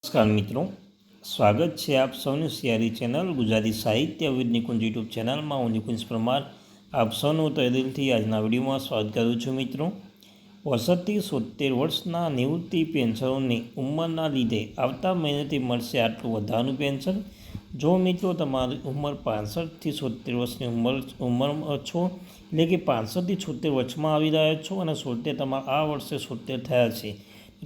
નમસ્કાર મિત્રો, સ્વાગત છે આપ સૌનું સિયારી ચેનલ ગુજરાતી સાહિત્ય વિદ નિકુંજ યુટ્યુબ ચેનલમાં. હું નિકુંજ પરમાર આપ સૌનું તહે દિલથી આજના વિડીયોમાં સ્વાગત કરું છું. મિત્રો, 65 થી 70 વર્ષના નિવૃત્તિ પેન્શનરોની ઉંમરના લીધે આવતા મહિનેથી મળશે આટલું વધારાનું પેન્શન. જો મિત્રો તમારી ઉંમર 65 થી 70 વર્ષની ઉંમર છો, એટલે કે 65 થી 76 વર્ષમાં આવી રહ્યા છો અને 70 તમારા આ વર્ષે 70 થયા છે,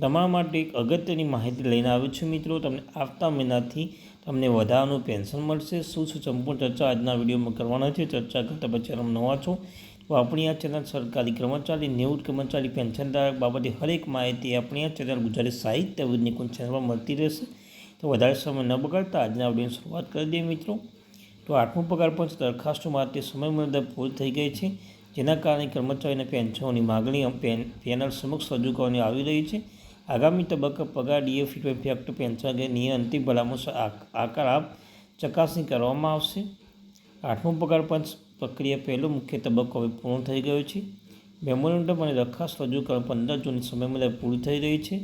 તમારા માટે એક અગત્યની માહિતી લઈને આવ્યો છું. મિત્રો, તમને આવતા મહિનાથી તમને વધારાનું પેન્શન મળશે. શું સંપૂર્ણ ચર્ચા આજના વિડીયોમાં કરવાના છે. ચર્ચા કરતાં પછી તમે નવા છો તો આપણી આ ચેનલ સરકારી કર્મચારી, નિવૃત્ત કર્મચારી, પેન્શનધારક બાબતે હરેક માહિતી આપણી આ ચેનલ ગુજરાતી સાહિત્ય વિદ નિકુંજ ચેનલમાં મળતી રહેશે. તો વધારે સમય ન બગાડતા આજના વિડીયોની શરૂઆત કરી દઈએ. મિત્રો, તો 8મો પગાર પંચ દરખાસ્તો માટે સમયમર્યાદા પૂરી થઈ ગઈ છે, જેના કારણે કર્મચારીઓને પેન્શનોની માગણી પેનલ સમક્ષ રજૂ કરવાની આવી રહી છે. આગામી તબક્કા પગાર ડીએ ફેક્ટ પેન્શન અંગેની અંતિમ ભલામણ આકાર ચકાસણી કરવામાં આવશે. 8મો પગાર પંચ પ્રક્રિયા પહેલો મુખ્ય તબક્કો હવે પૂર્ણ થઈ ગયો છે. મેમોરેન્ડમ અને દરખાસ્ત રજૂ કરવા 15 જૂનની સમયમર્યાદા પૂરી થઈ રહી છે.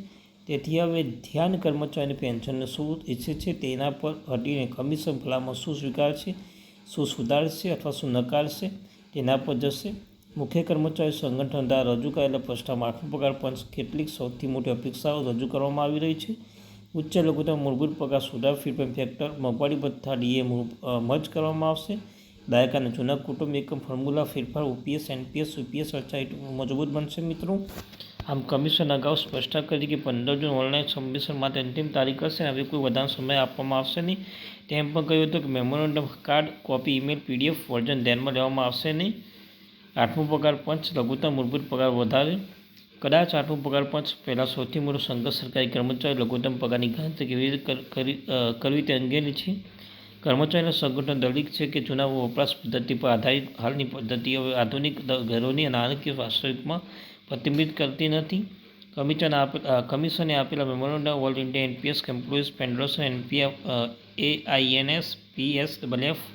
તેથી હવે ધ્યાન કર્મચારીને પેન્શનને શું ઈચ્છે છે તેના પર હટીને કમિશન ભલામણ શું સ્વીકારશે, શું સુધારશે અથવા શું નકારશે તેના પર જશે. મુખ્ય કર્મચારી સંગઠન દ્વારા રજૂ કરાયેલા પ્રસ્તાવમાં 8મો પગાર પંચ કેટલીક સૌથી મોટી અપેક્ષાઓ રજૂ કરવામાં આવી રહી છે. ઉચ્ચ લઘુત્તમ મૂળભૂત પગાર સુધાર, ફીડબેક ફેક્ટર, મોંઘવારી ભથ્થા ડીએ મર્જ કરવામાં આવશે. દાયકાના જૂના કુટુંબ એકમ ફોર્મ્યુલા ફેરફાર, ઓપીએસ, એનપીએસ, યુપીએસ ચર્ચા મજબૂત બનશે. મિત્રો, આમ કમિશન અગાઉ સ્પષ્ટતા કરી કે 15 જૂન ઓનલાઈન સબમિશન માટે અંતિમ તારીખ હશે. હવે કોઈ વધારાનો સમય આપવામાં આવશે નહીં. તેમ પણ કહ્યું હતું કે memorandum card, copy, email, PDF version ધ્યાનમાં લેવામાં આવશે નહીં. 8મો પગાર પંચ લઘુત્તમ મૂળભૂત પગાર વધારે. કદાચ 8મો પગાર પંચ પહેલાં સૌથી મોટો સંઘર્ષ સરકારી કર્મચારી લઘુત્તમ પગારની ગણતરી કેવી રીતે કરવી તે અંગેની છે. કર્મચારીના સંગઠન દલીલ છે કે જૂના વપરાશ પદ્ધતિ પર આધારિત હાલની પદ્ધતિ હવે આધુનિક ઘરોની નાણાકીય વાસ્તવિકમાં પ્રતિબિંબિત કરતી નથી. કમિશને આપેલા memorandum all India NPS employees federation AINS PSWF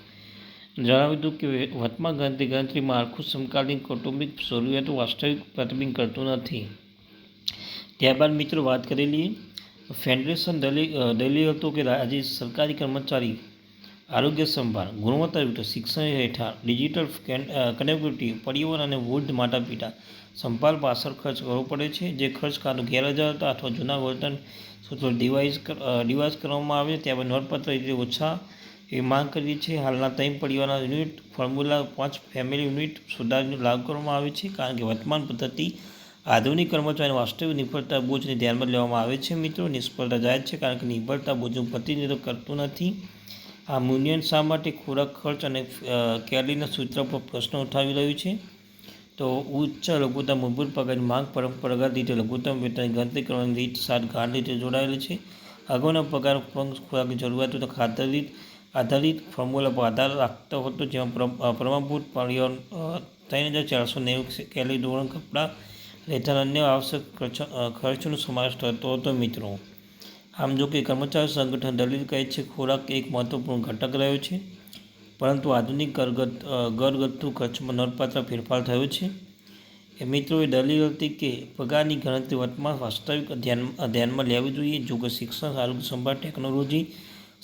જણાવ્યું હતું કે વર્તમાન ગણતરી માળખું સમકાલીન કૌટુંબિક જરૂરિયાતો વાસ્તવિક પ્રતિબિંબ કરતું નથી. ત્યારબાદ મિત્રો વાત કરી લઈએ. ફેડરેશન દલીલ હતું કે રાજ્ય સરકારી કર્મચારી આરોગ્ય સંભાળ, ગુણવત્તાયુક્ત શિક્ષણ હેઠળ ડિજિટલ કનેક્ટિવિટી, પરિવહન અને વૃદ્ધ માતા પિતા સંભાળ પાછળ ખર્ચ કરવો પડે છે. જે ખર્ચ કાં તો ગેરહાજર હતા અથવા જૂના વર્તન સૂત્રો ડિવાઇસ કરવામાં આવે. ત્યારબાદ નોંધપાત્ર રીતે ઓછા એવી માંગ કરી છે. હાલના 3 પરિવારના યુનિટ ફોર્મ્યુલા 5 ફેમિલી યુનિટ સુધારીને લાગુ કરવામાં આવે છે, કારણ કે વર્તમાન પદ્ધતિ આધુનિક કર્મચારીની વાસ્તવિક નિર્ભરતા બોજને ધ્યાનમાં લેવામાં આવે છે. મિત્રો, નિષ્ફળતા જાય છે કારણ કે નિર્ભરતા બોજનું પ્રતિનિધિત્વ કરતું નથી. આ યુનિયન શા માટે ખોરાક ખર્ચ અને કેલરીના સૂત્ર પર પ્રશ્ન ઉઠાવી રહ્યું છે? તો ઉચ્ચ લઘુત્તમ મૂળભૂત પગારની માંગ પરંપરાગત રીતે લઘુત્તમ વેતનની ગણતરી કરવાની રીત સાથે ગાઢ રીતે જોડાયેલી છે. અગાઉના પગાર ખોરાકની જરૂરિયાતો આધારિત ફોર્મ્યુલા પર આધાર રાખતો હતો, જેમાં પ્રમાણભૂત પરિવહન 3490 કેલરી, ધોરણ, કપડાં, રહેઠાણ અન્ય આવશ્યક ખર્ચનો સમાવેશ થતો હતો. મિત્રો, આમ જો કે કર્મચારી સંગઠન દલીલ કહે છે ખોરાક એક મહત્વપૂર્ણ ઘટક રહ્યો છે, પરંતુ આધુનિક ઘરગથ્થુ ખર્ચમાં નોંધપાત્ર ફેરફાર થયો છે. મિત્રોએ દલીલ હતી કે પગારની ગણતરી વર્તમાન વાસ્તવિક ધ્યાનમાં લેવી જોઈએ. જો કે શિક્ષણ, આરોગ્ય સંભાળ, ટેકનોલોજી,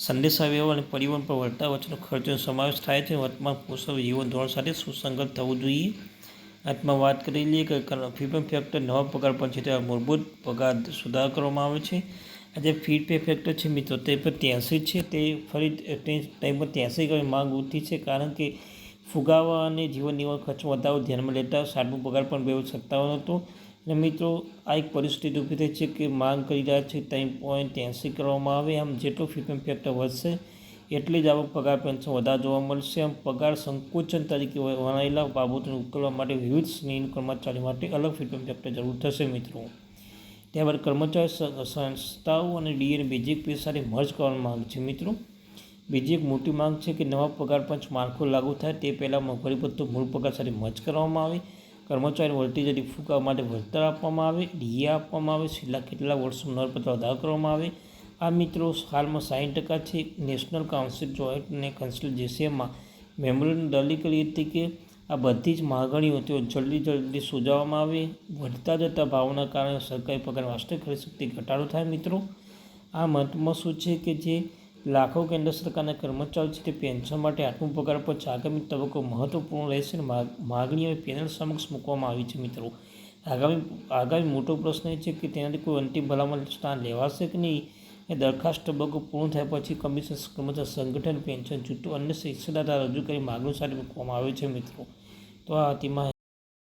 સંદેશાવ્યવહાર અને પરિવહન પર વળતા વચ્ચેનો ખર્ચનો સમાવેશ થાય છે, વર્તમાન કુશળ જીવન ધોરણ સાથે સુસંગત થવું જોઈએ. અંતમાં વાત કરી લઈએ કે ફીડબેક ફેક્ટર નવા પગાર પંચ હેઠળ મૂળભૂત પગાર સુધાર કરવામાં આવે છે. આ જે ફીડબેક ફેક્ટર છે મિત્રો, તે પર 83 છે. તે ફરી 83 કરી માંગ ઉઠી છે, કારણ કે ફુગાવા અને જીવન નિર્વાહ ખર્ચમાં વધારો ધ્યાનમાં લેતા 7મો પગાર પણ 257 હતો. અને મિત્રો, આ એક પરિસ્થિતિ ઊભી થઈ છે કે માંગ કરી રહ્યા છે 3.83 કરવામાં આવે. આમ જેટલો ફીડબેક ફેક્ટર વધશે એટલી જ આવક પગાર પેન્શન વધારો જોવા મળશે. આમ પગાર સંકોચન તરીકે વણાયેલા બાબતોને ઉકેલવા માટે વિવિધ શ્રેણીના કર્મચારી માટે અલગ ફીડબેક ફેક્ટર જરૂર થશે. મિત્રો, ત્યારબાદ કર્મચારી સંસ્થાઓ અને ડીએને બેઝિક પે સાથે મર્જ કરવાની માંગ છે. મિત્રો, બીજી એક મોટી માંગ છે કે નવા પગાર પંચ માળખું લાગુ થાય તે પહેલાં મોંઘવારી ભથ્થું મૂળ પગાર સાથે મર્જ કરવામાં આવે. કર્મચારીને વળતી જતી ફૂંકાવા માટે વળતર આપવામાં આવે, ડીએ આપવામાં આવે. છેલ્લા કેટલાક વર્ષોમાં નોંધપાત્ર વધારો કરવામાં આવે. આ મિત્રો હાલમાં 60% છે. નેશનલ કાઉન્સિલ જોઈન્ટ અને કન્સલ્ટ જેસીએમમાં મેમોરેન્ડમ દલીલ કરી હતી કે આ બધી જ માગણીઓ તેઓ જલ્દી સુધારવામાં આવે. વધતા જતા ભાવોના કારણે સરકારી પગારની વાસ્તવિક ખરીદ શક્તિ ઘટાડો થાય. મિત્રો, આ મતમાં શું છે કે જે લાખો કેન્દ્ર સરકારના કર્મચારીઓ છે તે પેન્શન માટે આઠમો પગાર પછી આગામી તબક્કો મહત્વપૂર્ણ રહેશે અને માગણીઓ પેનલ સમક્ષ મૂકવામાં આવી છે મિત્રો. આગામી મોટો પ્રશ્ન એ છે કે તેનાથી કોઈ અંતિમ ભલામણ સ્થાન લેવાશે કે નહીં. એ દરખાસ્ત તબક્કો પૂર્ણ થયા પછી કમિશન કર્મચારી સંગઠન પેન્શન છૂટું અન્ય હિસ્સેદાર રજૂ કરી માગણીઓ સાથે મૂકવામાં આવે છે મિત્રો. તો આ હતી